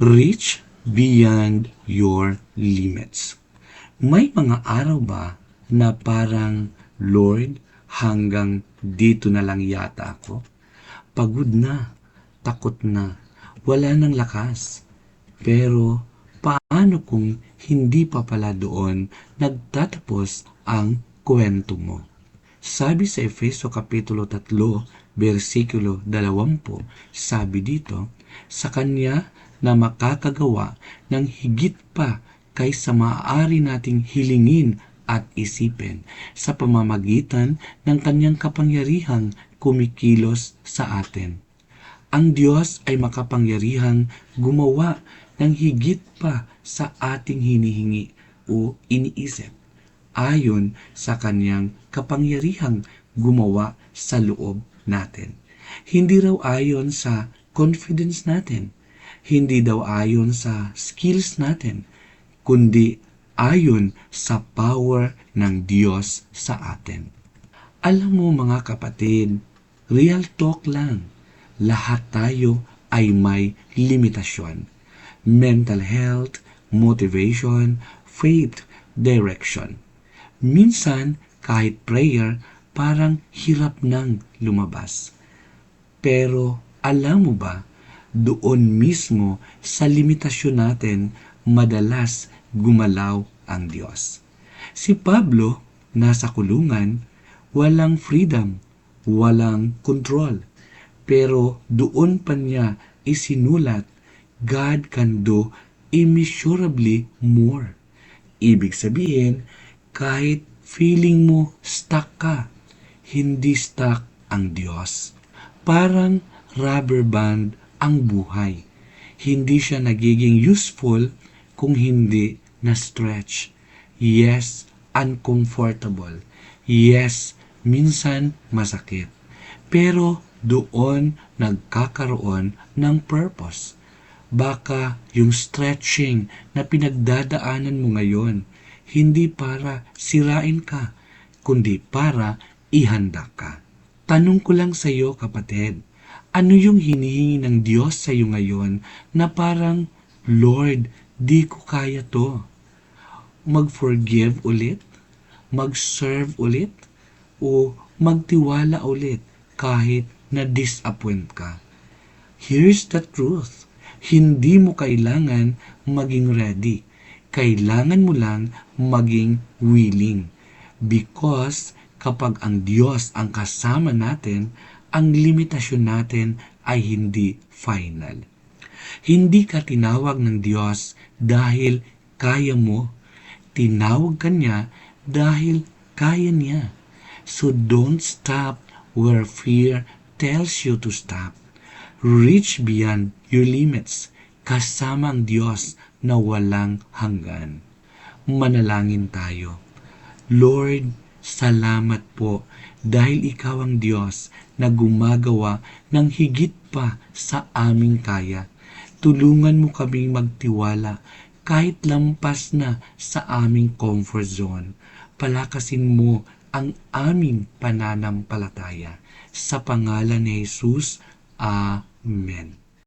Reach beyond your limits. May mga araw ba na parang, Lord, hanggang dito na lang yata ako? Pagod na, takot na, wala ng lakas. Pero paano kung hindi pa pala doon nagtatapos ang kwento mo? Sabi sa Efeso Kapitulo 3, versikulo 20, sabi dito, sa Kanya na makakagawa ng higit pa kaysa maaari nating hilingin at isipin sa pamamagitan ng Kanyang kapangyarihang kumikilos sa atin. Ang Diyos ay makapangyarihang gumawa ng higit pa sa ating hinihingi o iniisip, ayon sa Kanyang kapangyarihang gumawa sa loob natin. Hindi raw ayon sa confidence natin, hindi daw ayon sa skills natin, kundi ayon sa power ng Diyos sa atin. Alam mo mga kapatid, real talk lang, lahat tayo ay may limitasyon. Mental health, motivation, faith, direction. Minsan, kahit prayer, parang hirap nang lumabas. Pero alam mo ba, doon mismo sa limitasyon natin, madalas gumalaw ang Diyos. Si Pablo, nasa kulungan, walang freedom, walang control. Pero doon pa niya isinulat, God can do immeasurably more. Ibig sabihin, kahit feeling mo stuck ka, hindi stuck ang Diyos. Parang rubber band ang buhay. Hindi siya nagiging useful kung hindi na-stretch. Yes, uncomfortable. Yes, minsan masakit. Pero doon nagkakaroon ng purpose. Baka yung stretching na pinagdadaanan mo ngayon, hindi para sirain ka, kundi para ihanda ka. Tanong ko lang sa iyo, kapatid, ano yung hinihingi ng Diyos sa iyo ngayon na parang, Lord, di ko kaya to? Mag-forgive ulit? Mag-serve ulit? O magtiwala ulit kahit na-disappoint ka? Here's the truth. Hindi mo kailangan maging ready. Kailangan mo lang maging willing. Because kapag ang Diyos ang kasama natin, ang limitasyon natin ay hindi final. Hindi ka tinawag ng Diyos dahil kaya mo. Tinawag ka niya dahil kaya niya. So don't stop where fear tells you to stop. Reach beyond your limits, kasama ang Diyos na walang hanggan. Manalangin tayo. Lord, salamat po dahil Ikaw ang Diyos na gumagawa ng higit pa sa aming kaya. Tulungan mo kaming magtiwala kahit lampas na sa aming comfort zone. Palakasin mo ang aming pananampalataya. Sa pangalan ni Jesus, Amen.